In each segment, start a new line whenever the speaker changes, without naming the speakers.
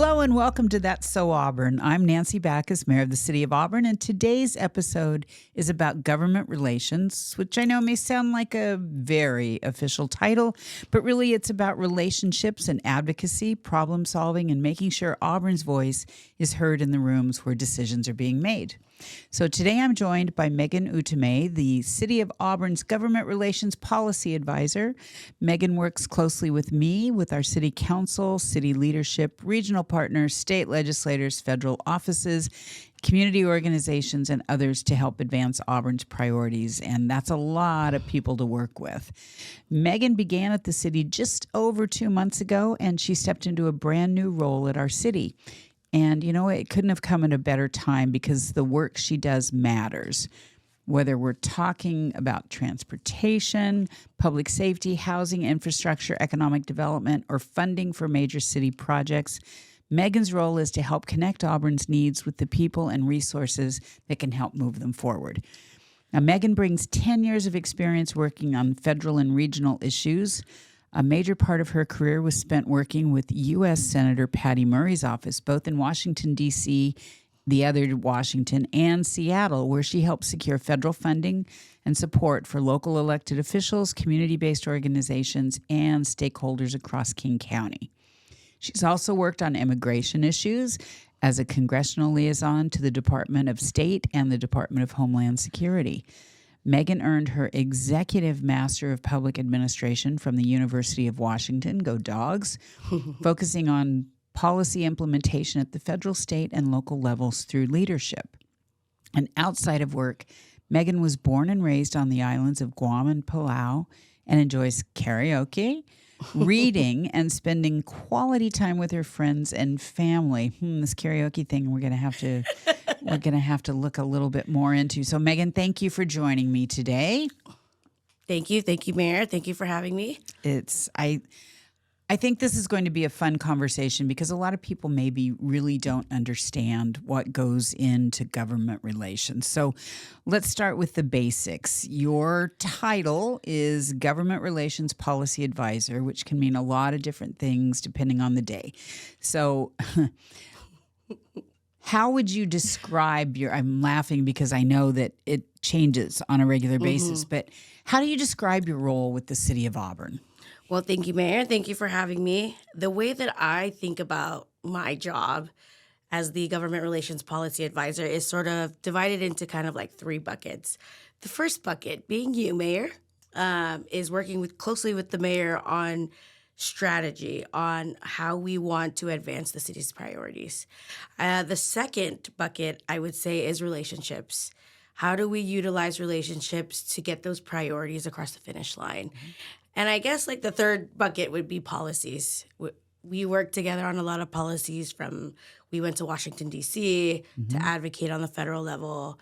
Hello and welcome to That's So Auburn. I'm Nancy Backus, Mayor of the City of Auburn, and today's episode is about government relations, which I know may sound like a very official title, but really it's about relationships and advocacy, problem solving, and making sure Auburn's voice is heard in the rooms where decisions are being made. So today I'm joined by Megan Utemei, the City of Auburn's Government Relations Policy Advisor. Megan works closely with me, with our City Council, city leadership, regional partners, state legislators, federal offices, community organizations, and others to help advance Auburn's priorities, and that's a lot of people to work with. Megan began at the city just over 2 months ago, and she stepped into a brand new role at our city. And, you know, it couldn't have come at a better time because the work she does matters. Whether we're talking about transportation, public safety, housing, infrastructure, economic development, or funding for major city projects, Megan's role is to help connect Auburn's needs with the people and resources that can help move them forward. Now, Megan brings 10 years of experience working on federal and regional issues. A major part of her career was spent working with U.S. Senator Patty Murray's office, both in Washington, D.C., the other Washington, and Seattle, where she helped secure federal funding and support for local elected officials, community-based organizations, and stakeholders across King County. She's also worked on immigration issues as a congressional liaison to the Department of State and the Department of Homeland Security. Megan earned her Executive Master of Public Administration from the University of Washington, go Dogs, focusing on policy implementation at the federal, state, and local levels through leadership. And outside of work, Megan was born and raised on the islands of Guam and Palau and enjoys karaoke, reading, and spending quality time with her friends and family. This karaoke thing we're going to have to look a little bit more into. So Megan, thank you for joining me today.
Thank you, Mayor. Thank you for having me.
I think this is going to be a fun conversation because a lot of people maybe really don't understand what goes into government relations. So let's start with the basics. Your title is Government Relations Policy Advisor, which can mean a lot of different things depending on the day. So how would you describe I'm laughing because I know that it changes on a regular basis, but how do you describe your role with the City of Auburn?
Well, thank you, Mayor. Thank you for having me. The way that I think about my job as the Government Relations Policy Advisor is sort of divided into kind of like three buckets. The first bucket, being you, Mayor, is working closely with the mayor on strategy, on how we want to advance the city's priorities. The second bucket, I would say, is relationships. How do we utilize relationships to get those priorities across the finish line? And I guess like the third bucket would be policies. We work together on a lot of policies we went to Washington, D.C. to advocate on the federal level.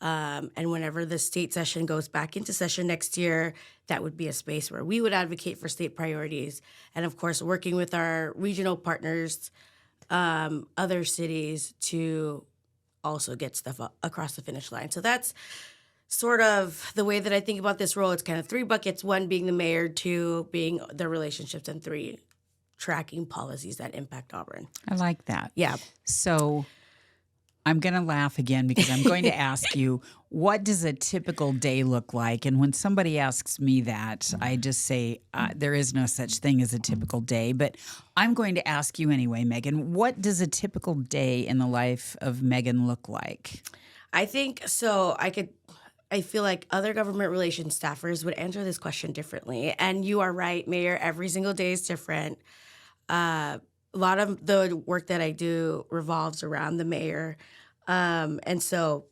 And whenever the state session goes back into session next year, that would be a space where we would advocate for state priorities. And of course, working with our regional partners, other cities to also get stuff across the finish line. So that's sort of the way that I think about this role. It's kind of three buckets, one being the mayor, two being the relationships, and three, tracking policies that impact Auburn.
I like that.
Yeah.
So I'm going to laugh again because I'm going to ask you, what does a typical day look like? And when somebody asks me that, I just say there is no such thing as a typical day. But I'm going to ask you anyway, Megan, what does a typical day in the life of Megan look like?
I think so. I feel like other government relations staffers would answer this question differently. And you are right, Mayor. Every single day is different. A lot of the work that I do revolves around the mayor. And so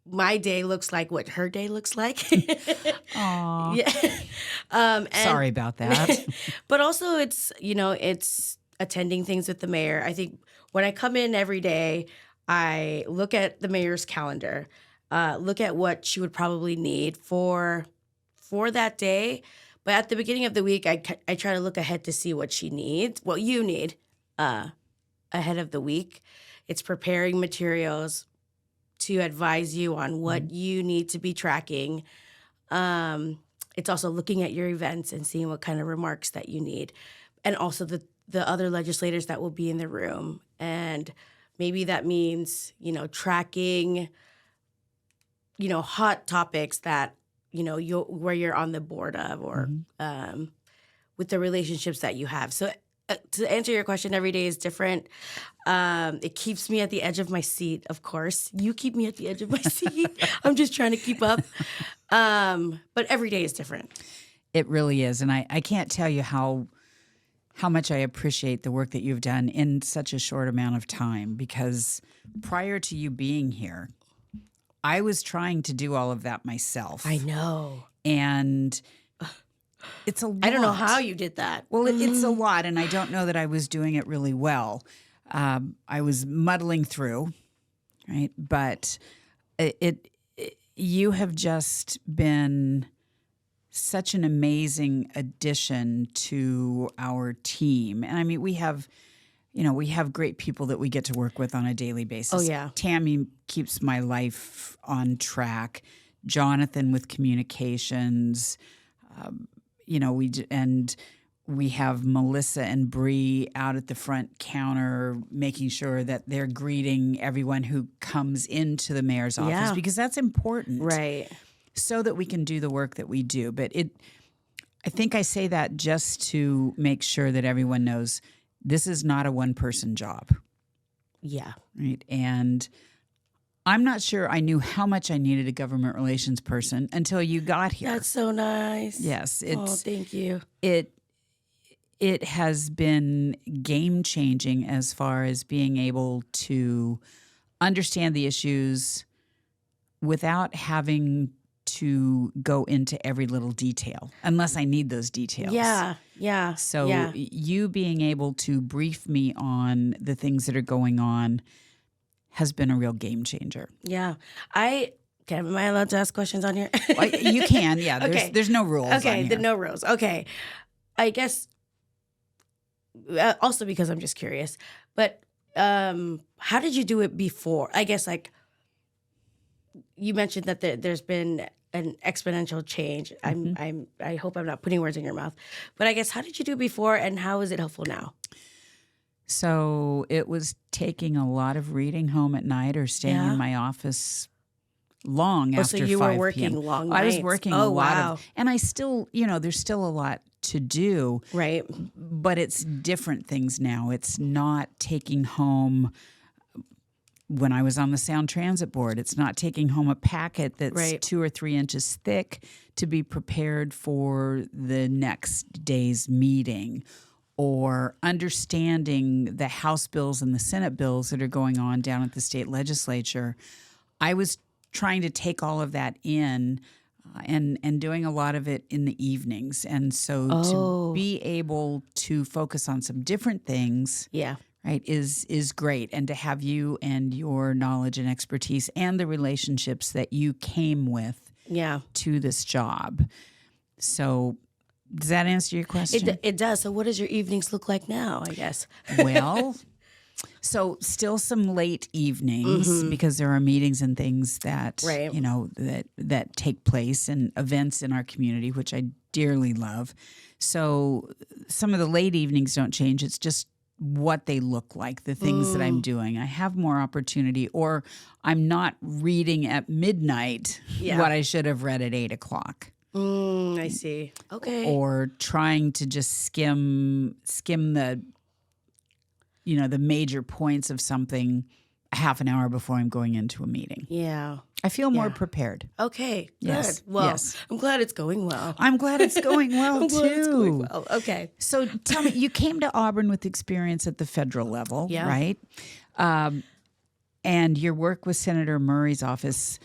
my day looks like what her day looks like.
Aww.
Yeah.
Sorry about that.
But also it's attending things with the mayor. I think when I come in every day, I look at the mayor's calendar, look at what she would probably need for that day. But at the beginning of the week, I try to look ahead to see what she needs, what you need ahead of the week. It's preparing materials to advise you on what you need to be tracking. It's also looking at your events and seeing what kind of remarks that you need. And also the the other legislators that will be in the room. And maybe that means, tracking, hot topics that, where you're on the board of, or with the relationships that you have. So to answer your question, every day is different. It keeps me at the edge of my seat, of course. You keep me at the edge of my seat. I'm just trying to keep up. But every day is different.
It really is. And I can't tell you how much I appreciate the work that you've done in such a short amount of time, because prior to you being here, I was trying to do all of that myself.
I know.
And it's a lot.
I don't know how you did that.
Well, it's a lot, and I don't know that I was doing it really well. I was muddling through, right? But you have just been such an amazing addition to our team. And I mean, we have great people that we get to work with on a daily basis.
Oh, yeah.
Tammy keeps my life on track. Jonathan with communications. We have Melissa and Bree out at the front counter making sure that they're greeting everyone who comes into the mayor's office, because that's important.
Right.
So that we can do the work that we do. But I think I say that just to make sure that everyone knows this is not a one-person job.
Yeah.
Right. And I'm not sure I knew how much I needed a government relations person until you got here.
That's so nice.
Yes.
Thank you.
It has been game-changing as far as being able to understand the issues without having to go into every little detail unless I need those details.
Yeah.
So you being able to brief me on the things that are going on has been a real game changer.
Yeah. Am I allowed to ask questions on here?
You can, yeah.
Okay.
There's no rules.
Okay,
on here.
no rules. Okay. I guess also because I'm just curious, but how did you do it before? I guess you mentioned that there's been an exponential change. I hope I'm not putting words in your mouth, but I guess how did you do it before, and how is it helpful now?
So it was taking a lot of reading home at night or staying in my office long after 5
so you
p.m.
were working long nights.
I was working a lot
wow.
and I still, there's still a lot to do.
Right.
But it's different things now. It's not taking home, when I was on the Sound Transit Board, it's not taking home a packet that's 2 or 3 inches thick to be prepared for the next day's meeting, or understanding the House bills and the Senate bills that are going on down at the state legislature. I was trying to take all of that in and doing a lot of it in the evenings. And so to be able to focus on some different things right, is great. And to have you and your knowledge and expertise and the relationships that you came with to this job. So does that answer your question?
It does. So what does your evenings look like now, I guess?
Well, so still some late evenings because there are meetings and things that, that take place, and events in our community, which I dearly love. So some of the late evenings don't change. It's just what they look like, the things that I'm doing. I have more opportunity, or I'm not reading at midnight what I should have read at 8 o'clock.
I see. Okay.
Or trying to just skim the, the major points of something a half an hour before I'm going into a meeting.
Yeah.
I feel more prepared.
Okay.
Yes.
Good. Well,
yes.
I'm glad it's going well.
I'm glad it's going well, too.
It's going well. Okay.
So tell me, you came to Auburn with experience at the federal level, right? And your work with Senator Murray's office.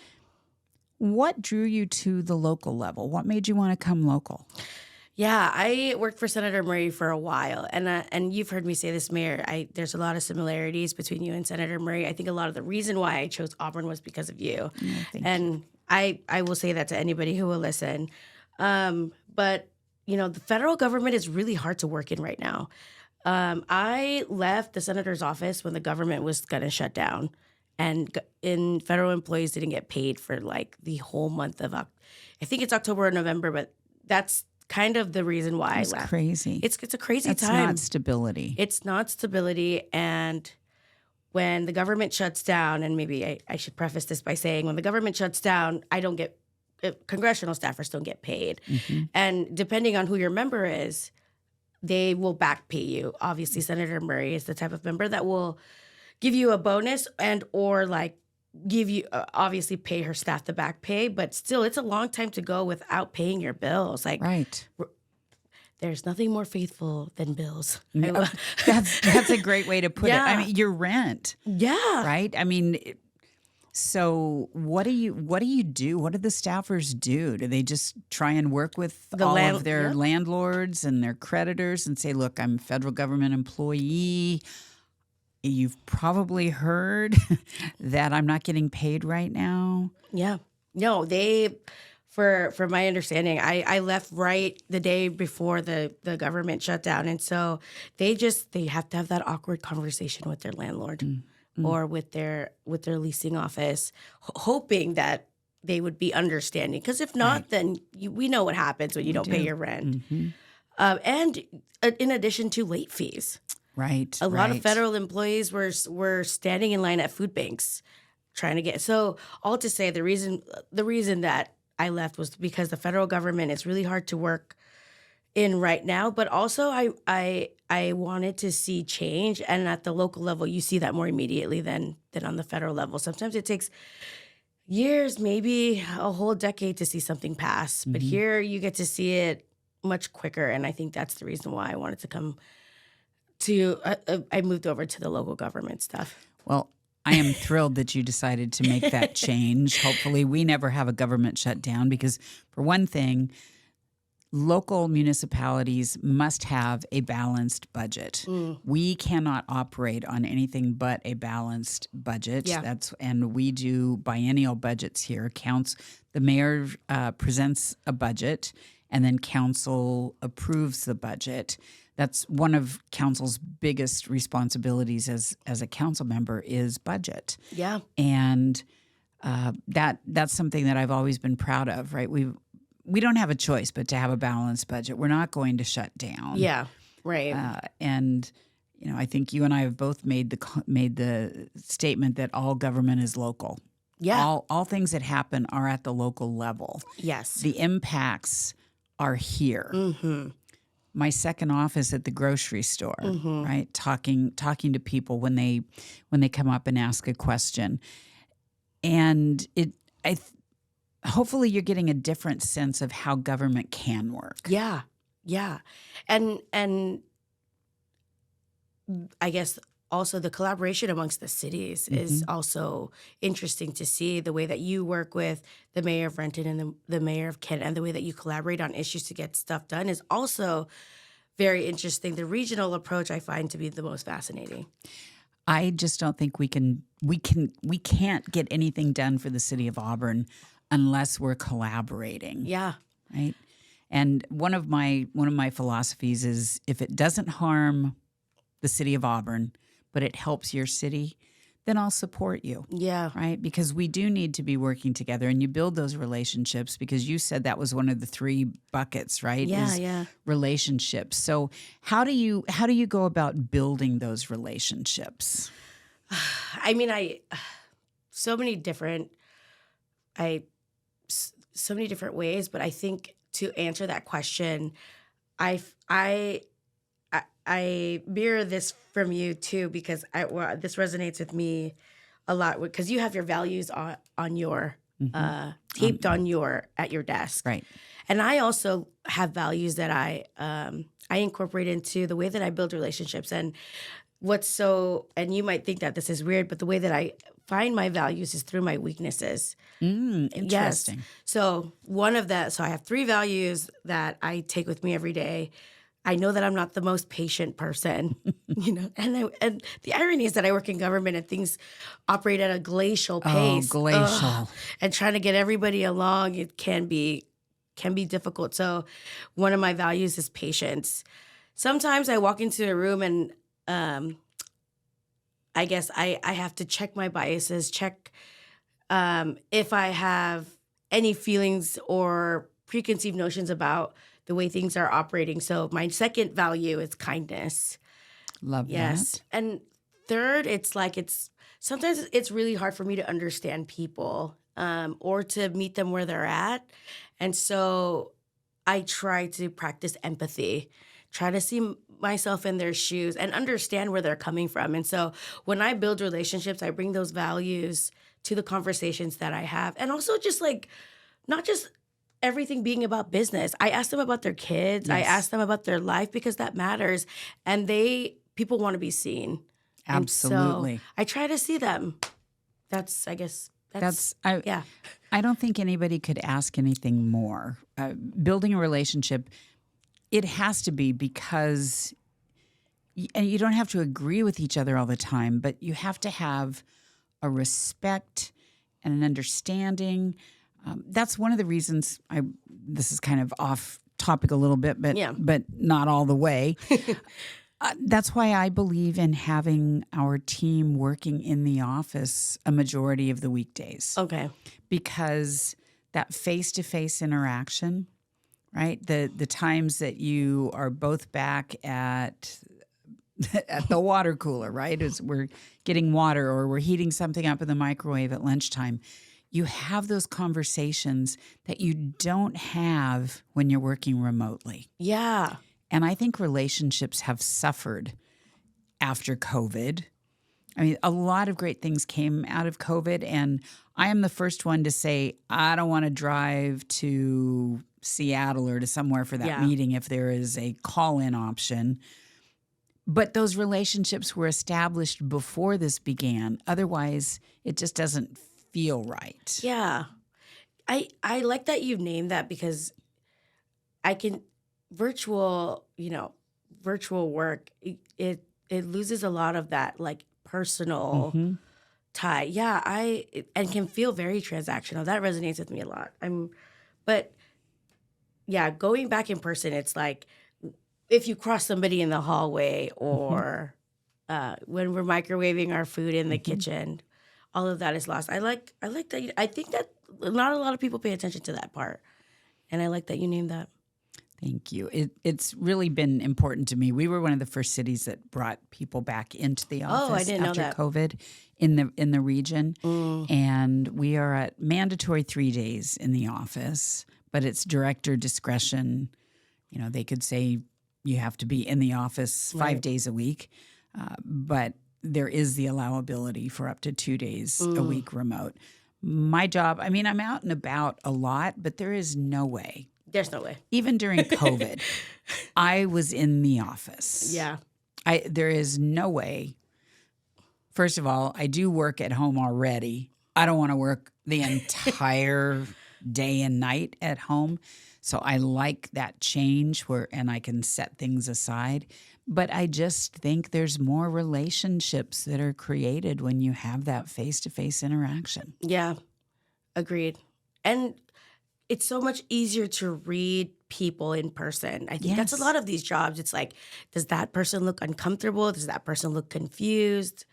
What drew you to the local level? What made you want to come local?
Yeah, I worked for Senator Murray for a while, and you've heard me say this, Mayor. There's a lot of similarities between you and Senator Murray. I think a lot of the reason why I chose Auburn was because of you, and I will say that to anybody who will listen. But the federal government is really hard to work in right now. I left the senator's office when the government was going to shut down. And federal employees didn't get paid for the whole month of, I think it's October or November, but that's kind of the reason why I
It's
left.
crazy.
It's a crazy
That's
time.
not stability.
It's not stability. And when the government shuts down, and maybe I should preface this by saying when the government shuts down, congressional staffers don't get paid. And depending on who your member is, they will back pay you. Obviously, Senator Murray is the type of member that will give you a bonus and or like give you obviously pay her staff the back pay, but still it's a long time to go without paying your bills. Like
Right.
there's nothing more faithful than bills.
That's a great way to put it. I
Yeah.
mean, your rent,
Yeah.
right? I mean, so what do you do? What do the staffers do? Do they just try and work with all of their landlords and their creditors and say, "Look, I'm a federal government employee. You've probably heard that I'm not getting paid right now."
Yeah. No, for my understanding, I left right the day before the government shut down. And so they have to have that awkward conversation with their landlord or with their leasing office, hoping that they would be understanding. Because if not, then we know what happens when you don't pay your rent. And in addition to late fees.
Right.
A lot of federal employees were standing in line at food banks trying to get. So all to say, the reason that I left was because the federal government is really hard to work in right now. But also, I wanted to see change, and at the local level, you see that more immediately than on the federal level. Sometimes it takes years, maybe a whole decade to see something pass. But here, you get to see it much quicker, and I think that's the reason why I wanted to come to. I moved over to the local government stuff.
Well, I am thrilled that you decided to make that change. Hopefully, we never have a government shutdown because, for one thing, local municipalities must have a balanced budget. We cannot operate on anything but a balanced budget.
Yeah.
And we do biennial budgets here. The mayor presents a budget, and then council approves the budget. That's one of council's biggest responsibilities as a council member is budget.
Yeah.
And that's something that I've always been proud of, right? We don't have a choice but to have a balanced budget. We're not going to shut down.
Yeah, right.
And I think you and I have both made the statement that all government is local.
Yeah.
All things that happen are at the local level.
Yes.
The impacts are here. My second office at the grocery store, right? Talking to people when they come up and ask a question, and hopefully you're getting a different sense of how government can work.
Yeah, yeah, and I guess also the collaboration amongst the cities is also interesting to see the way that you work with the mayor of Renton and the mayor of Kent, and the way that you collaborate on issues to get stuff done is also very interesting. The regional approach I find to be the most fascinating.
I just don't think we can't get anything done for the city of Auburn unless we're collaborating.
Yeah.
Right. And one of my philosophies is if it doesn't harm the city of Auburn, but it helps your city, then I'll support you.
Yeah.
Right? Because we do need to be working together, and you build those relationships, because you said that was one of the 3 buckets, right?
Yeah.
Relationships. So how do you go about building those relationships?
I mean, so many different ways, but I think to answer that question, I mirror this from you too, because this resonates with me a lot, because you have your values on your taped at your desk,
Right?
And I also have values that I incorporate into the way that I build relationships. And and you might think that this is weird, but the way that I find my values is through my weaknesses.
Interesting.
Yes. So I have 3 values that I take with me every day. I know that I'm not the most patient person, and the irony is that I work in government and things operate at a glacial pace.
Oh, glacial.
And trying to get everybody along, it can be difficult. So one of my values is patience. Sometimes I walk into a room and I guess I have to check my biases, check if I have any feelings or preconceived notions about the way things are operating. So my second value is kindness.
Love
Yes.
that.
And third, sometimes it's really hard for me to understand people or to meet them where they're at. And so I try to practice empathy, try to see myself in their shoes and understand where they're coming from. And so when I build relationships, I bring those values to the conversations that I have. And also just like, not just everything being about business. I ask them about their kids. I
Yes.
ask them about their life because that matters. And people want to be seen.
Absolutely.
And so I try to see them. I guess yeah.
I don't think anybody could ask anything more. Building a relationship, it has to be because, and you don't have to agree with each other all the time, but you have to have a respect and an understanding. That's one of the reasons this is kind of off topic a little bit, but not all the way. That's why I believe in having our team working in the office a majority of the weekdays.
Okay.
Because that face-to-face interaction, right? The times that you are both back at the water cooler, right? As we're getting water or we're heating something up in the microwave at lunchtime, you have those conversations that you don't have when you're working remotely.
Yeah.
And I think relationships have suffered after COVID. I mean, a lot of great things came out of COVID, and I am the first one to say, I don't want to drive to Seattle or to somewhere for that meeting if there is a call-in option. But those relationships were established before this began. Otherwise, it just doesn't feel right.
Yeah. I like that you named that because virtual work, it loses a lot of that like personal tie. Yeah, and can feel very transactional. That resonates with me a lot. But yeah, going back in person, it's like if you cross somebody in the hallway or when we're microwaving our food in the kitchen, all of that is lost. I like that. I think that not a lot of people pay attention to that part, and I like that you named that.
Thank you. It's really been important to me. We were one of the first cities that brought people back into the office
I didn't know
after
that.
COVID in the region. And we are at mandatory 3 days in the office, but it's director discretion. You know, they could say you have to be in the office 5 days a week, but there is the allowability for up to 2 days a week remote. My job, I mean, I'm out and about a lot, but there is no way.
There's no way.
Even during COVID, I was in the office.
Yeah.
There is no way. First of all, I do work at home already. I don't want to work the entire day and night at home. So I like that change and I can set things aside. But I just think there's more relationships that are created when you have that face-to-face interaction.
Yeah. Agreed. And it's so much easier to read people in person. I think that's a lot of these jobs. It's like, does that person look uncomfortable? Does that person look confused?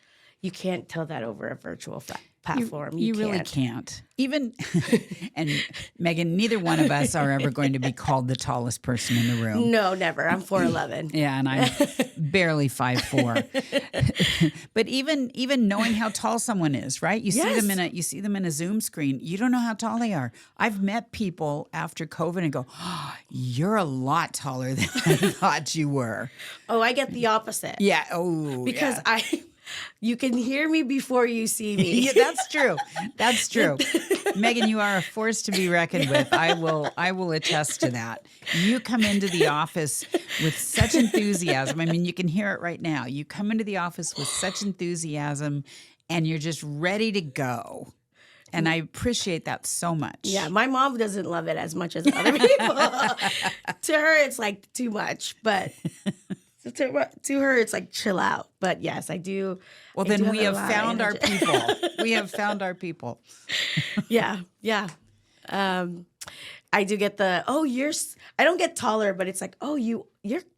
You can't tell that over a virtual platform.
You really can't. Even, and Megan, neither one of us are ever going to be called the tallest person in the room.
No, never. I'm 4'11".
Yeah, and I'm barely 5'4". But even knowing how tall someone is, right? You see them in a Zoom screen. You don't know how tall they are. I've met people after COVID and go, oh, "You're a lot taller than I thought you were."
Oh, I get the opposite.
Yeah. Oh,
because you can hear me before you see me.
Yeah, that's true. That's true. Megan, you are a force to be reckoned with. I will attest to that. You come into the office with such enthusiasm. I mean, you can hear it right now. You come into the office with such enthusiasm and you're just ready to go. And I appreciate that so much.
Yeah, my mom doesn't love it as much as other people. To her, it's like too much, but to her, it's like chill out. But yes, I do.
Well, then we have found our people. We have found our people.
Yeah. I do get I don't get taller, but it's like, oh, you're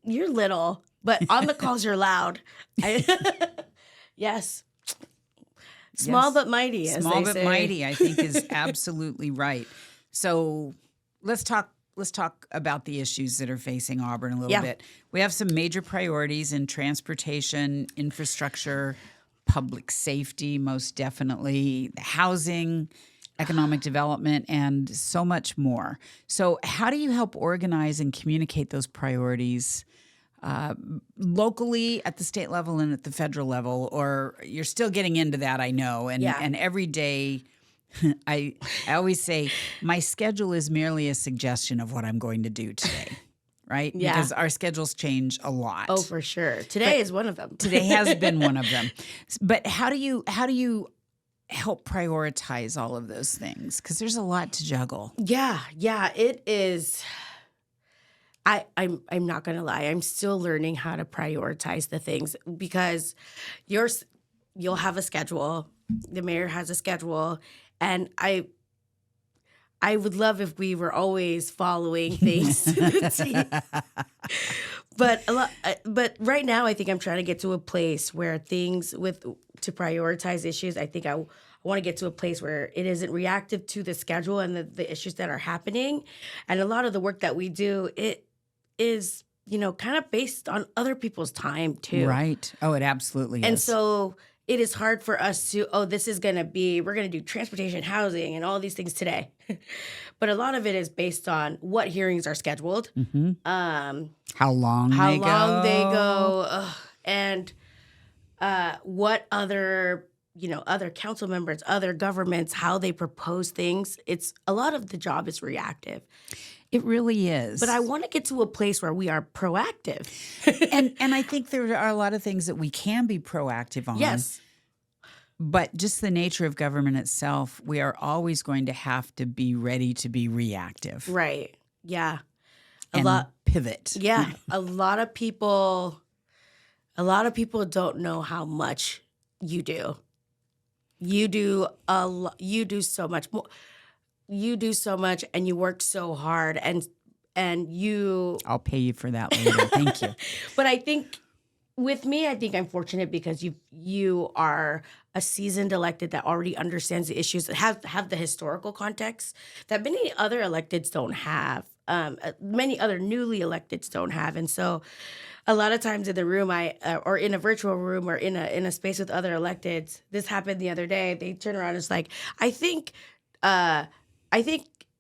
little, but on the calls you're loud. Yes. Small but mighty, as
Small
they
but
say.
mighty, I think, is absolutely right. So let's talk let's talk about the issues that are facing Auburn a little
Yeah.
bit. We have some major priorities in transportation, infrastructure, public safety, most definitely, housing, economic development, and so much more. So, how do you help organize and communicate those priorities locally at the state level and at the federal level? Or you're still getting into that, I know,
Yeah.
and every day. I always say my schedule is merely a suggestion of what I'm going to do today, right?
Yeah.
Because our schedules change a lot.
Oh, for sure. Today is one of them.
Today has been one of them. But how do you help prioritize all of those things? Because there's a lot to juggle.
Yeah, it is. I'm not gonna lie. I'm still learning how to prioritize the things because you'll have a schedule. The mayor has a schedule, and I would love if we were always following things to the T. But right now, I think I'm trying to get to a place where to prioritize issues. I think I want to get to a place where it isn't reactive to the schedule and the issues that are happening. And a lot of the work that we do, it is, kind of based on other people's time too.
Right. Oh, it absolutely is.
And so it is hard for us to, we're going to do transportation, housing, and all these things today. But a lot of it is based on what hearings are scheduled,
how long they
go, and what other council members, other governments, how they propose things. It's a lot of the job is reactive.
It really is.
But I want to get to a place where we are proactive.
and I think there are a lot of things that we can be proactive on.
Yes.
But just the nature of government itself, we are always going to have to be ready to be reactive.
Right. Yeah.
Pivot.
Yeah. A lot of people don't know how much you do. You do so much more. You do so much and you work so hard and you
I'll pay you for that later. Thank you.
But I think with me, I think I'm fortunate because you are a seasoned elected that already understands the issues that have the historical context that many other electeds don't have. Many other newly electeds don't have. And so a lot of times in the room, or in a virtual room or in a space with other electeds, this happened the other day. They turn around and it's like, I think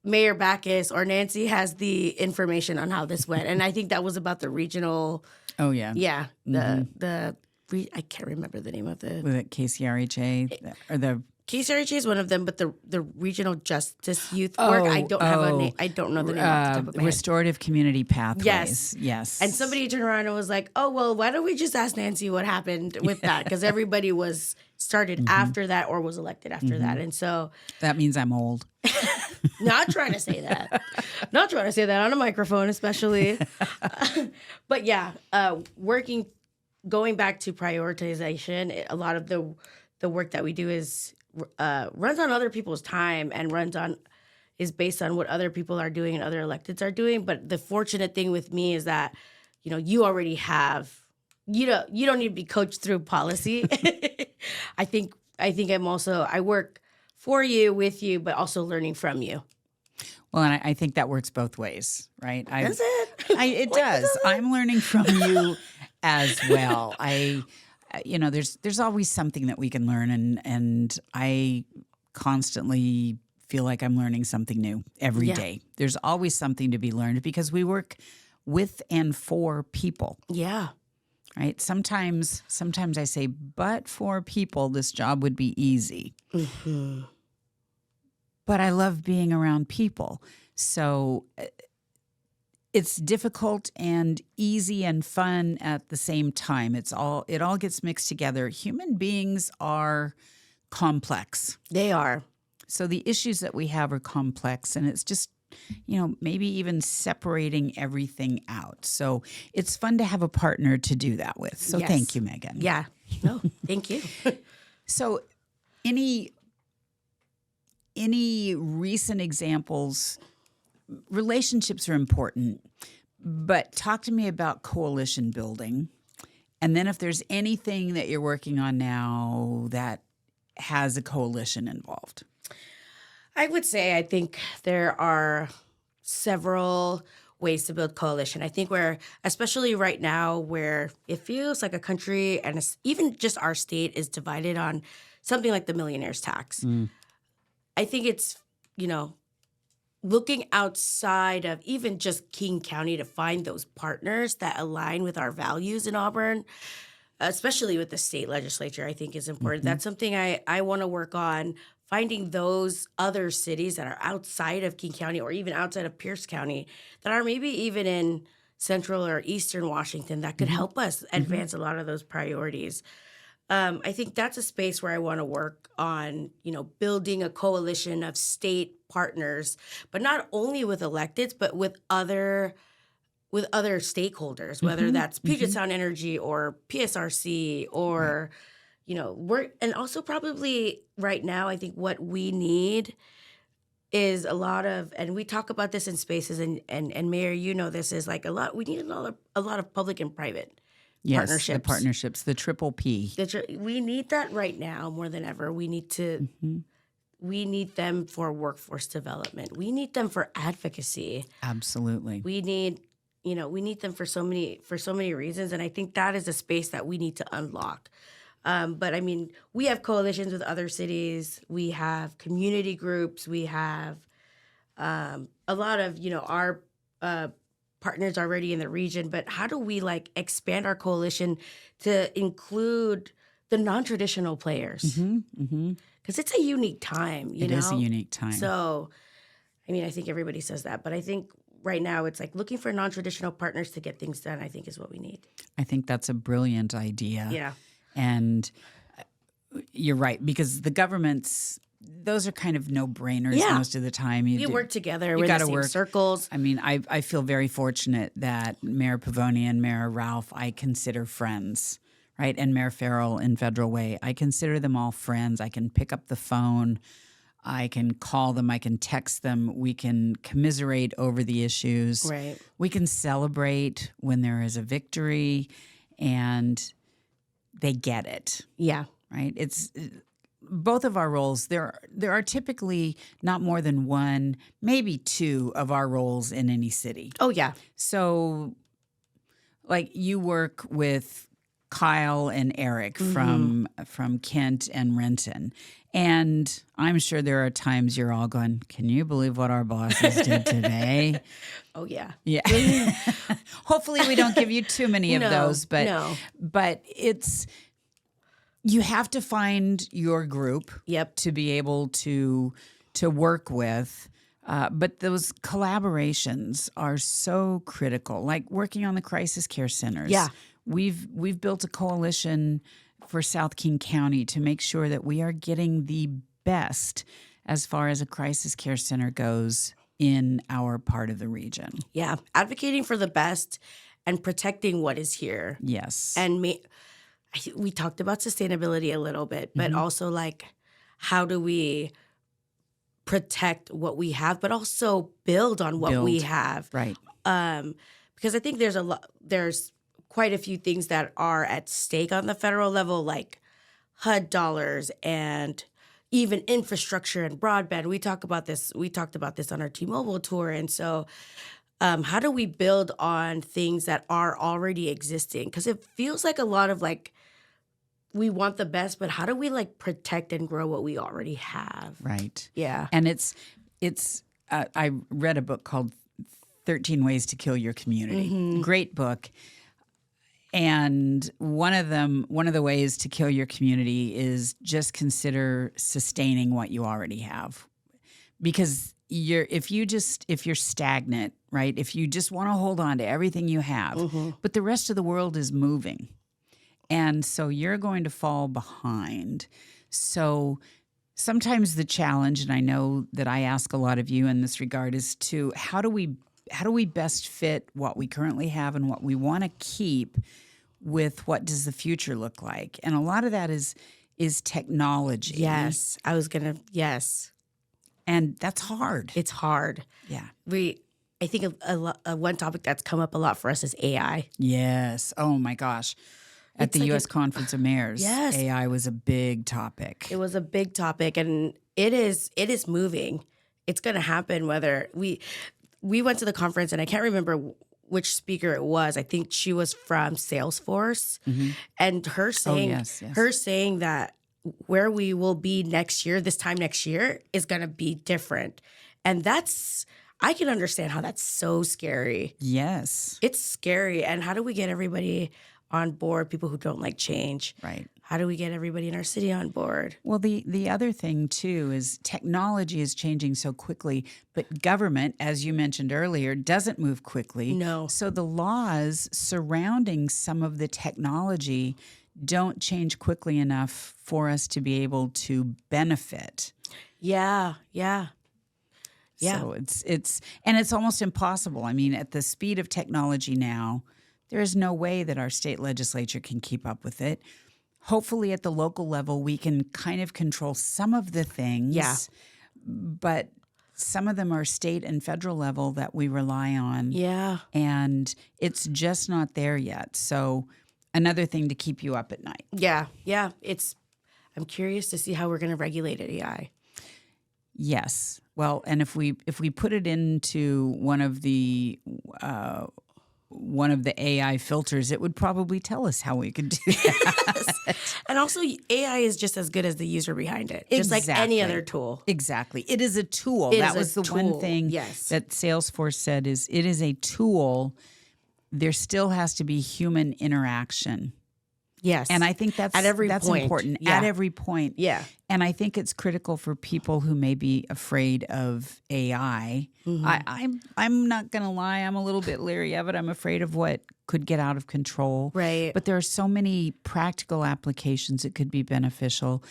Mayor Backus or Nancy has the information on how this went. And I think that was about the regional.
Oh, yeah.
Yeah. I can't remember the name of the.
Was it KCRHA or the.
KCRHA is one of them, but the regional justice youth work, I don't have a name. I don't know the name off the top of my head.
Restorative Community Pathways. Yes.
And somebody turned around and was like, oh, well, why don't we just ask Nancy what happened with that? Because everybody was started after that or was elected after that. And so.
That means I'm old.
Not trying to say that. Not trying to say that on a microphone, especially. But yeah, going back to prioritization, a lot of the work that we do is runs on other people's time and is based on what other people are doing and other electeds are doing. But the fortunate thing with me is that, you already have, you don't need to be coached through policy. I think I work for you, with you, but also learning from you.
Well, and I think that works both ways, right?
Does it?
It does. I'm learning from you as well. There's always something that we can learn, and I constantly feel like I'm learning something new every day. There's always something to be learned because we work with and for people.
Yeah.
Right? Sometimes I say, but for people, this job would be easy. Mm-hmm. But I love being around people. So it's difficult and easy and fun at the same time. It all gets mixed together. Human beings are complex.
They are.
So the issues that we have are complex, and it's just, maybe even separating everything out. So it's fun to have a partner to do that with. So Thank you, Megan.
Yeah. No, thank you.
So any recent examples? Relationships are important, but talk to me about coalition building. And then if there's anything that you're working on now that has a coalition involved.
I would say I think there are several ways to build coalition. I think we're, especially right now, where it feels like a country and even just our state is divided on something like the millionaire's tax. I think it's, you know, looking outside of even just King County to find those partners that align with our values in Auburn, especially with the state legislature, I think is important. That's something I want to work on, finding those other cities that are outside of King County or even outside of Pierce County that are maybe even in central or eastern Washington that could help us advance a lot of those priorities. I think that's a space where I want to work on, you know, building a coalition of state partners, but not only with electeds, but with other stakeholders, whether that's Puget Sound Energy or PSRC or, you know, and also probably right now, I think what we need is a lot of, and we talk about this in spaces, and Mayor, you know, this is like we need a lot of public and private
Yes, the
partnerships.
partnerships, the triple P.
We need that right now more than ever. We need to. We need them for workforce development. We need them for advocacy.
Absolutely.
We need, you know, we need them for so many reasons, and I think that is a space that we need to unlock. But I mean, we have coalitions with other cities. We have community groups. We have a lot of, you know, our partners already in the region. But how do we like expand our coalition to include the non-traditional players? Because it's a unique time, you know?
It is a unique time.
So, I mean, I think everybody says that, but I think right now it's like looking for non-traditional partners to get things done, I think is what we need.
I think that's a brilliant idea.
Yeah.
And you're right, because the governments, those are kind of no-brainers most of the time.
You work together. We're in the same circles.
I mean, I feel very fortunate that Mayor Pavoni and Mayor Ralph, I consider friends, right? And Mayor Farrell in Federal Way, I consider them all friends. I can pick up the phone. I can call them. I can text them. We can commiserate over the issues.
Right.
We can celebrate when there is a victory, and they get it.
Yeah.
Right? It's both of our roles. There are typically not more than one, maybe two of our roles in any city.
Oh, yeah.
So, like, you work with Kyle and Eric from Kent and Renton. And I'm sure there are times you're all going, can you believe what our bosses did today?
Oh, yeah.
Yeah. Hopefully we don't give you too many of those, but it's, you have to find your group to be able to work with. But those collaborations are so critical, like working on the crisis care centers.
Yeah.
We've built a coalition for South King County to make sure that we are getting the best as far as a crisis care center goes in our part of the region.
Yeah. Advocating for the best and protecting what is here.
Yes.
And we talked about sustainability a little bit, but also like how do we protect what we have, but also build on what we have.
Right.
Because I think there's quite a few things that are at stake on the federal level, like HUD dollars and even infrastructure and broadband. We talked about this on our T-Mobile tour. And so how do we build on things that are already existing? Because it feels like a lot of like, we want the best, but how do we like protect and grow what we already have?
Right.
Yeah.
And it's I read a book called 13 Ways to Kill Your Community. Great book. And one of the ways to kill your community is just consider sustaining what you already have. Because if you're stagnant, right? If you just want to hold on to everything you have, but the rest of the world is moving. And so you're going to fall behind. So sometimes the challenge, and I know that I ask a lot of you in this regard, is to how do we best fit what we currently have and what we want to keep with what does the future look like? And a lot of that is technology.
Yes. Yes.
And that's hard.
It's hard.
Yeah.
I think one topic that's come up a lot for us is AI.
Yes. Oh my gosh. At the U.S. Conference of Mayors,
yes.
AI was a big topic.
It was a big topic, and it is moving. It's going to happen whether we went to the conference, and I can't remember which speaker it was. I think she was from Salesforce, and her saying,
yes.
her saying that where we will be next year, this time next year, is going to be different, and I can understand how that's so scary.
Yes.
It's scary, and how do we get everybody on board? People who don't like change,
Right.
How do we get everybody in our city on board?
Well, the other thing too is technology is changing so quickly, but government, as you mentioned earlier, doesn't move quickly.
No.
So the laws surrounding some of the technology don't change quickly enough for us to be able to benefit.
Yeah.
So it's almost impossible. I mean, at the speed of technology now, there is no way that our state legislature can keep up with it. Hopefully at the local level, we can kind of control some of the things.
Yeah.
But some of them are state and federal level that we rely on.
Yeah.
And it's just not there yet. So another thing to keep you up at night.
Yeah. I'm curious to see how we're going to regulate AI.
Yes. Well, and if we put it into one of the AI filters, it would probably tell us how we could do that.
And also, AI is just as good as the user behind it, just like any other tool.
Exactly. It is a tool.
It
That
is
was
a
the one
tool,
thing
yes.
that Salesforce said is it is a tool. There still has to be human interaction.
Yes.
And I think that's
At every
that's
point.
important
Yeah.
at every point.
Yeah.
And I think it's critical for people who may be afraid of AI. I'm not going to lie. I'm a little bit leery of it. I'm afraid of what could get out of control.
Right.
But there are so many practical applications that could be beneficial.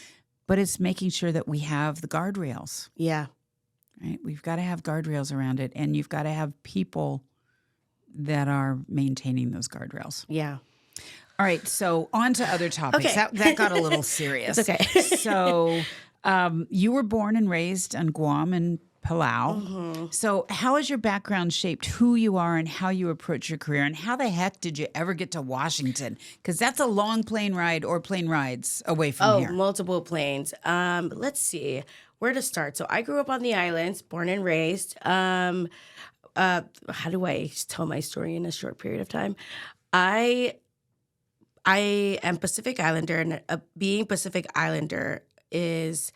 But it's making sure that we have the guardrails.
Yeah.
Right? We've got to have guardrails around it. And you've got to have people that are maintaining those guardrails.
Yeah.
All right, so on to other topics.
Okay.
That got a little serious.
It's okay.
So you were born and raised on Guam and Palau. So how has your background shaped who you are and how you approach your career? And how the heck did you ever get to Washington? Because that's a long plane ride or plane rides away from here.
Multiple planes. Let's see where to start. So I grew up on the islands, born and raised. How do I tell my story in a short period of time? I am Pacific Islander, and being Pacific Islander is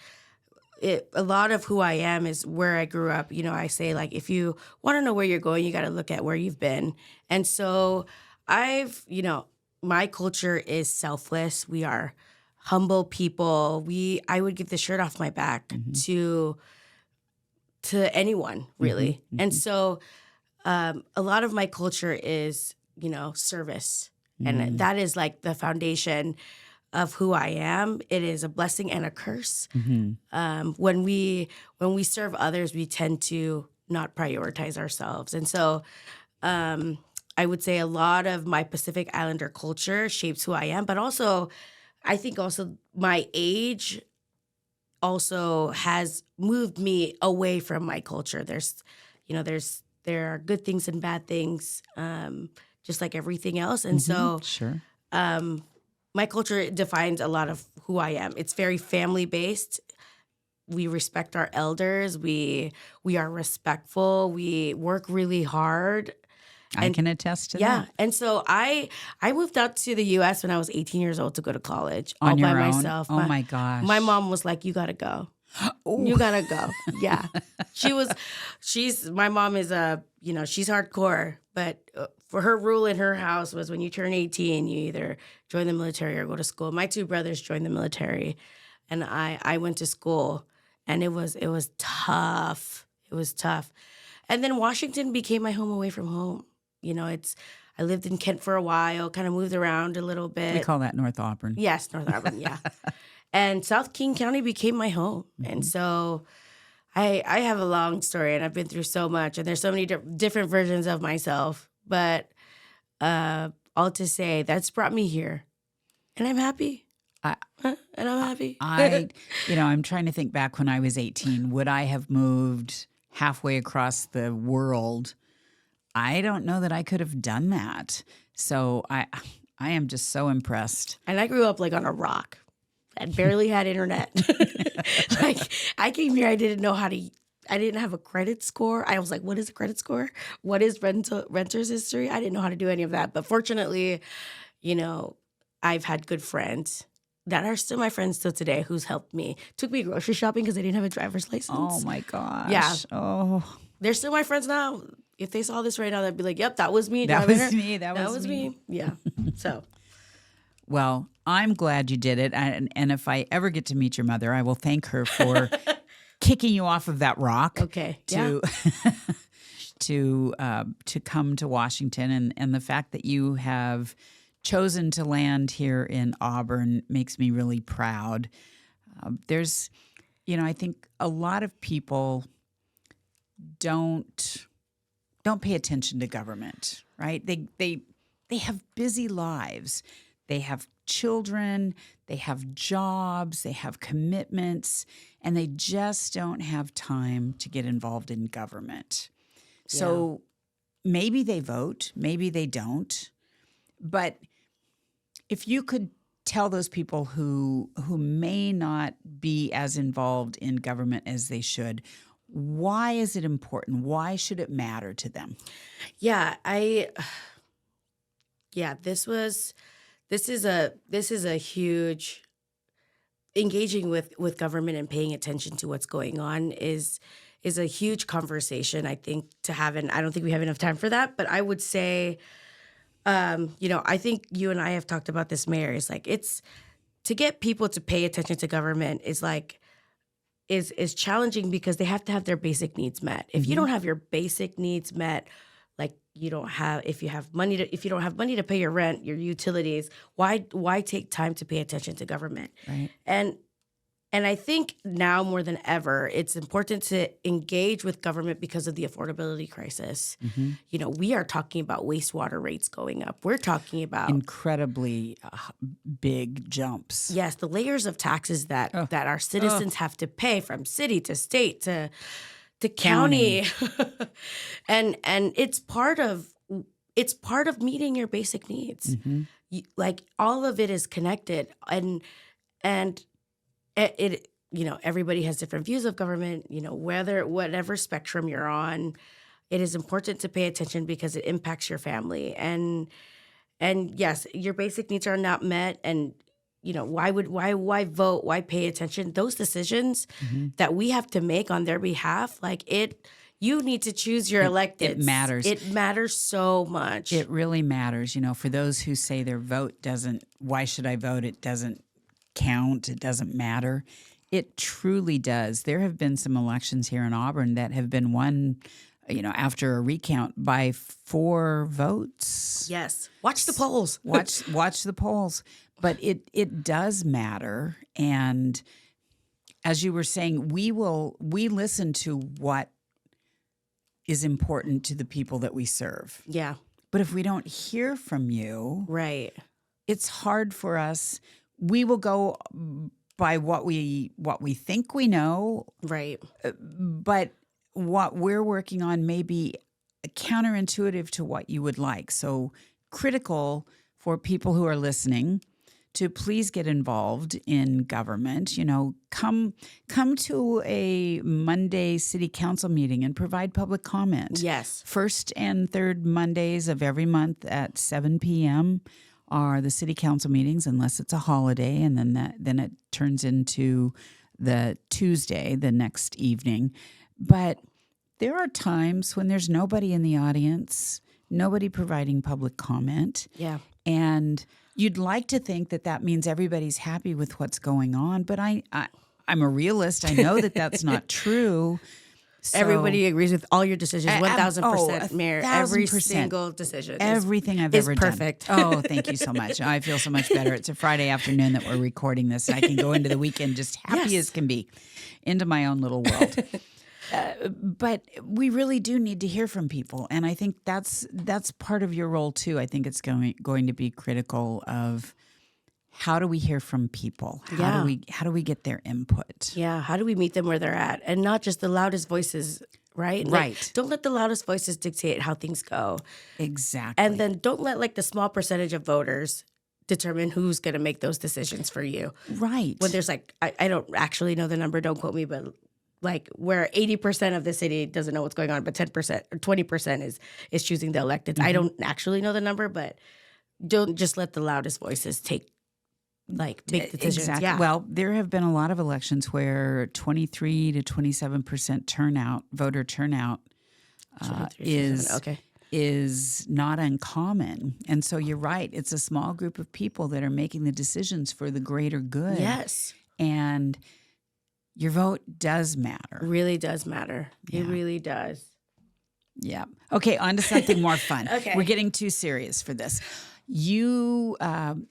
a lot of who I am is where I grew up. You know, I say, like, if you want to know where you're going, you got to look at where you've been. And so my culture is selfless. We are humble people. I would give the shirt off my back to anyone, really. And so a lot of my culture is, service. And that is like the foundation of who I am. It is a blessing and a curse. When we serve others, we tend to not prioritize ourselves. And so I would say a lot of my Pacific Islander culture shapes who I am, but also I think also my age also has moved me away from my culture. There are good things and bad things, just like everything else. And so
Sure.
my culture defines a lot of who I am. It's very family-based. We respect our elders. We are respectful. We work really hard.
I can attest to
Yeah.
that.
And so I moved out to the U.S. when I was 18 years old to go to college
On
all
your
by
own?
myself.
Oh, my gosh.
My mom was like, you got to go. You gotta go. Yeah. My mom is she's hardcore, but for her rule in her house was when you turn 18, you either join the military or go to school. My two brothers joined the military, and I went to school, and it was tough. It was tough. And then Washington became my home away from home. I lived in Kent for a while, kind of moved around a little bit.
We call that North Auburn.
Yes, North Auburn, yeah. And South King County became my home. And so I have a long story, and I've been through so much, and there's so many different versions of myself. But all to say, that's brought me here. And I'm happy. I'm happy.
I'm trying to think back when I was 18. Would I have moved halfway across the world? I don't know that I could have done that. So I am just so impressed.
And I grew up like on a rock. I barely had internet. Like, I came here, I didn't know how to I didn't have a credit score. I was like, what is a credit score? What is renter's history? I didn't know how to do any of that. But fortunately, you know, I've had good friends that are still my friends till today who's helped me. Took me grocery shopping because I didn't have a driver's license.
Oh my gosh.
Yeah.
Oh,
They're still my friends now. If they saw this right now, they'd be like, yep, that was me.
that
driving
was
her.
me. That was me.
Yeah. So,
Well, I'm glad you did it. And if I ever get to meet your mother, I will thank her for kicking you off of that rock
okay. Yeah.
to come to Washington. And the fact that you have chosen to land here in Auburn makes me really proud. There's, I think a lot of people don't pay attention to government, right? They have busy lives. They have children, they have jobs, they have commitments, and they just don't have time to get involved in government. So maybe they vote, maybe they don't. But if you could tell those people who may not be as involved in government as they should, why is it important? Why should it matter to them?
Yeah, this is a huge engaging with government and paying attention to what's going on is a huge conversation, I think, to have, and I don't think we have enough time for that. But I would say, I think you and I have talked about this, Mayor. Is like it's to get people to pay attention to government is challenging because they have to have their basic needs met. If you don't have your basic needs met, like if you don't have money to pay your rent, your utilities, why take time to pay attention to government?
Right.
And I think now more than ever, it's important to engage with government because of the affordability crisis. We are talking about wastewater rates going up. We're talking about
incredibly big jumps.
Yes, the layers of taxes that our citizens have to pay from city to state to county. and it's part of meeting your basic needs. Like all of it is connected, and it everybody has different views of government. Whatever spectrum you're on, it is important to pay attention because it impacts your family. And yes, your basic needs are not met, and why vote? Why pay attention? Those decisions that we have to make on their behalf, you need to choose your electeds.
It matters.
It matters so much.
It really matters. For those who say their vote doesn't, why should I vote? It doesn't count. It doesn't matter. It truly does. There have been some elections here in Auburn that have been won, after a recount by 4 votes.
Yes. Watch the polls.
Watch the polls. But it does matter. And as you were saying, we listen to what is important to the people that we serve.
Yeah.
But if we don't hear from you,
right,
it's hard for us. We will go by what we think we know.
Right.
But what we're working on may be counterintuitive to what you would like. So critical for people who are listening to please get involved in government. Come to a Monday city council meeting and provide public comment.
Yes.
First and third Mondays of every month at 7 p.m. are the city council meetings, unless it's a holiday, and then it turns into the Tuesday, the next evening. But there are times when there's nobody in the audience, nobody providing public comment.
Yeah.
And you'd like to think that means everybody's happy with what's going on, but I'm a realist. I know that that's not true. So,
everybody agrees with all your decisions, 1,000%, Mayor.
1,000%.
Every single decision.
Everything I've ever done.
Perfect.
Oh, thank you so much. I feel so much better. It's a Friday afternoon that we're recording this. I can go into the weekend just happy as can be, into my own little world. But we really do need to hear from people, and I think that's part of your role too. I think it's going to be critical of how do we hear from people? How do we get their input?
Yeah, how do we meet them where they're at, and not just the loudest voices, right?
Right.
Don't let the loudest voices dictate how things go.
Exactly.
And then don't let the small percentage of voters determine who's going to make those decisions for you.
Right.
When there's I don't actually know the number, don't quote me, but like where 80% of the city doesn't know what's going on, but 10% or 20% is choosing the electeds. I don't actually know the number, but don't just let the loudest voices make decisions.
Exactly.
Yeah.
Well, there have been a lot of elections where 23 to 27% voter turnout,
23, okay.
is not uncommon. And so you're right. It's a small group of people that are making the decisions for the greater good.
Yes.
And your vote does matter.
Really does matter.
Yeah.
It really does.
Yeah. Okay, on to something more fun.
Okay.
We're getting too serious for this. You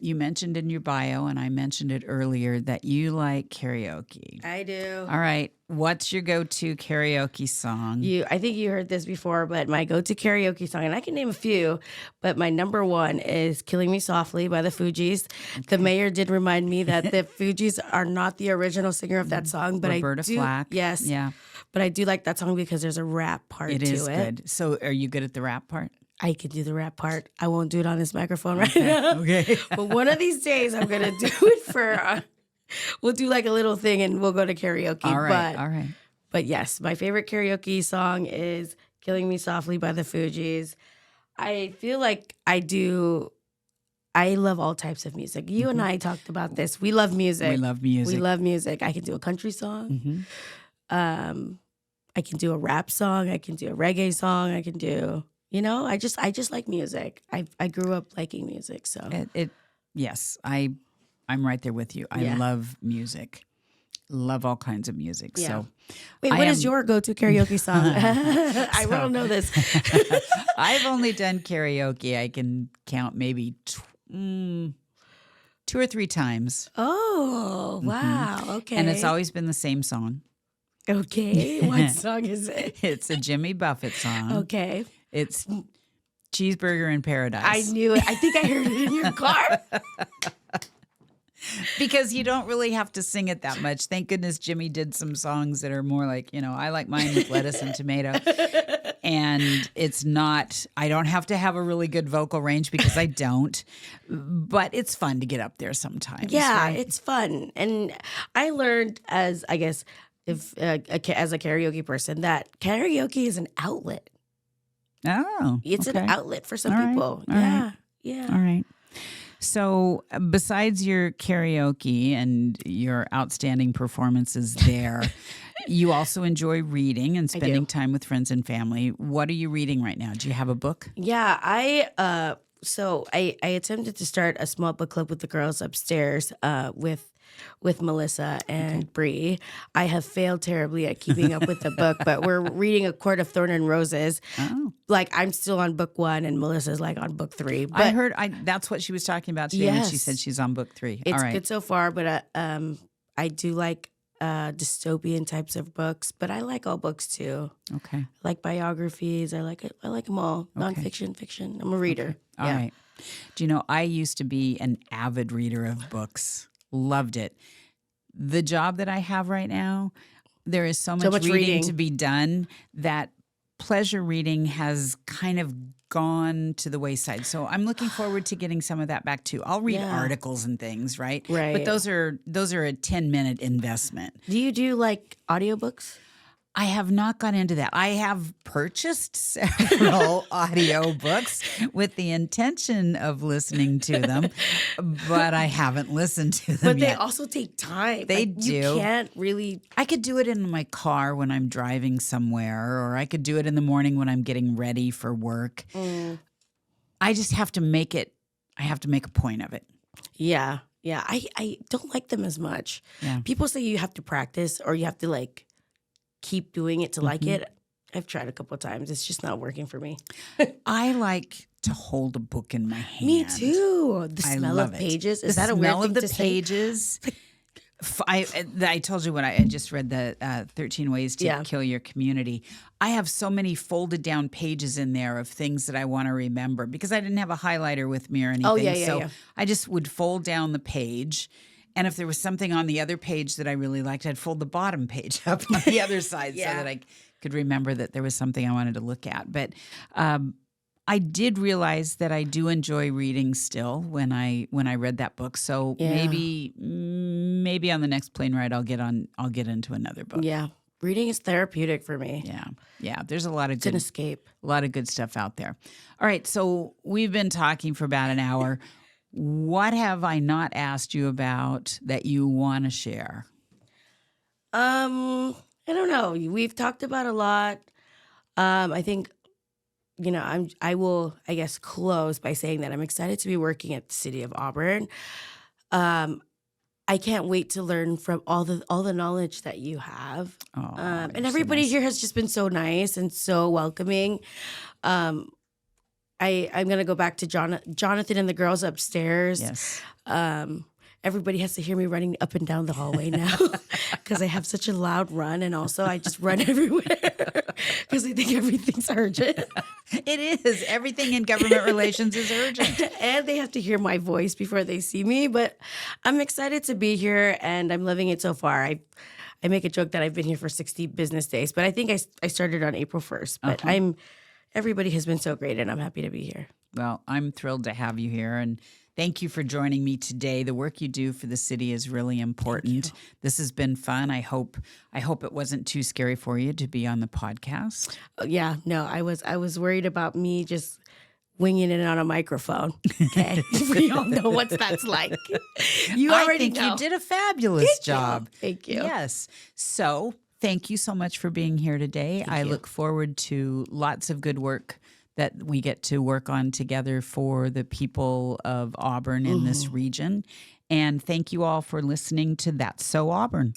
mentioned in your bio, and I mentioned it earlier, that you like karaoke.
I do.
All right. What's your go-to karaoke song?
I think you heard this before, but my go-to karaoke song, and I can name a few, but my number one is "Killing Me Softly" by the Fugees. Okay. The mayor did remind me that the Fugees are not the original singer of that song, but
Roberta
I do.
Flack.
Yes.
Yeah.
But I do like that song because there's a rap part to it.
It is good. So are you good at the rap part?
I can do the rap part. I won't do it on this microphone right now.
Okay.
But one of these days, I'm going to do it for, we'll do like a little thing and we'll go to karaoke.
All right. All right.
But yes, my favorite karaoke song is "Killing Me Softly" by the Fugees. I feel like I love all types of music. You and I talked about this. We love music.
We love music.
We love music. I can do a country song. I can do a rap song. I can do a reggae song. I can do, I just like music. I grew up liking music. So
yes, I'm right there with you. I love music. Love all kinds of music.
Yeah.
So
wait, what is your go-to karaoke song? I don't know this.
I've only done karaoke. I can count maybe 2 or 3 times.
Oh, wow. Okay.
And it's always been the same song.
Okay. What song is it?
It's a Jimmy Buffett song.
Okay.
It's Cheeseburger in Paradise.
I knew it. I think I heard it in your car.
Because you don't really have to sing it that much. Thank goodness Jimmy did some songs that are more like, I like mine with lettuce and tomato. And it's not, I don't have to have a really good vocal range because I don't. But it's fun to get up there sometimes.
Yeah,
right?
it's fun. And I learned as a karaoke person that karaoke is an outlet.
Oh,
it's an outlet for some people.
All
yeah.
right.
Yeah.
All right. So besides your karaoke and your outstanding performances there, you also enjoy reading and spending time with friends and family. What are you reading right now? Do you have a book?
Yeah, I attempted to start a small book club with the girls upstairs with Melissa and Bree. I have failed terribly at keeping up with the book, but we're reading A Court of Thorn and Roses.
Oh.
Like I'm still on book 1 and Melissa's like on book 3. But
I heard that's what she was talking about today when she said she's on book 3.
It's
all right.
good so far, but I do like dystopian types of books, but I like all books too.
Okay.
I like biographies. I like them all. Okay. Nonfiction, fiction. I'm a reader.
Okay. All right. Do you know, I used to be an avid reader of books. Loved it. The job that I have right now, there is so much reading to be done that pleasure reading has kind of gone to the wayside. So I'm looking forward to getting some of that back too. I'll read articles and things, right?
Right.
But those are a 10-minute investment.
Do you do like audiobooks?
I have not got into that. I have purchased several audiobooks with the intention of listening to them, but I haven't listened to them
But
yet.
they also take time.
They
like,
do.
You can't really...
I could do it in my car when I'm driving somewhere, or I could do it in the morning when I'm getting ready for work. I just have to make it, I have to make a point of it.
Yeah. Yeah. I don't like them as much.
Yeah.
People say you have to practice or you have to like keep doing it to like it. I've tried a couple of times. It's just not working for me.
I like to hold a book in my hand.
Me too. The smell of pages. Is that a weird thing to say?
The smell of the pages. I told you when I just read the 13 Ways to Kill Your Community. I have so many folded down pages in there of things that I want to remember because I didn't have a highlighter with me or anything. So I just would fold down the page. And if there was something on the other page that I really liked, I'd fold the bottom page up on the other side so that I could remember that there was something I wanted to look at. But I did realize that I do enjoy reading still when I read that book. So maybe on the next plane ride I'll get into another book.
Yeah. Reading is therapeutic for me.
Yeah. Yeah. There's a lot of
It's an
good,
escape.
a lot of good stuff out there. All right. So we've been talking for about an hour. What have I not asked you about that you want to share?
I don't know. We've talked about a lot. I think, I will, I guess, close by saying that I'm excited to be working at the City of Auburn. Um, I can't wait to learn from all the knowledge that you have.
Oh,
And
you're so
everybody
nice.
here has just been so nice and so welcoming. Um, I'm gonna go back to Jonathan and the girls upstairs.
Yes.
Everybody has to hear me running up and down the hallway now because I have such a loud run, and also I just run everywhere because I think everything's urgent.
It is. Everything in government relations is urgent.
And they have to hear my voice before they see me. But I'm excited to be here, and I'm loving it so far. I make a joke that I've been here for 60 business days, but I think I started on April 1st. But everybody has been so great, and I'm happy to be here.
Well, I'm thrilled to have you here, and thank you for joining me today. The work you do for the city is really important. This has been fun. I hope it wasn't too scary for you to be on the podcast.
Yeah, no, I was worried about me just winging it on a microphone. Okay, we all know what that's like. You
I
already
think
know.
you did a fabulous job.
Thank you.
Yes. So thank you so much for being here today. I look forward to lots of good work that we get to work on together for the people of Auburn in this region. And thank you all for listening to That's So Auburn.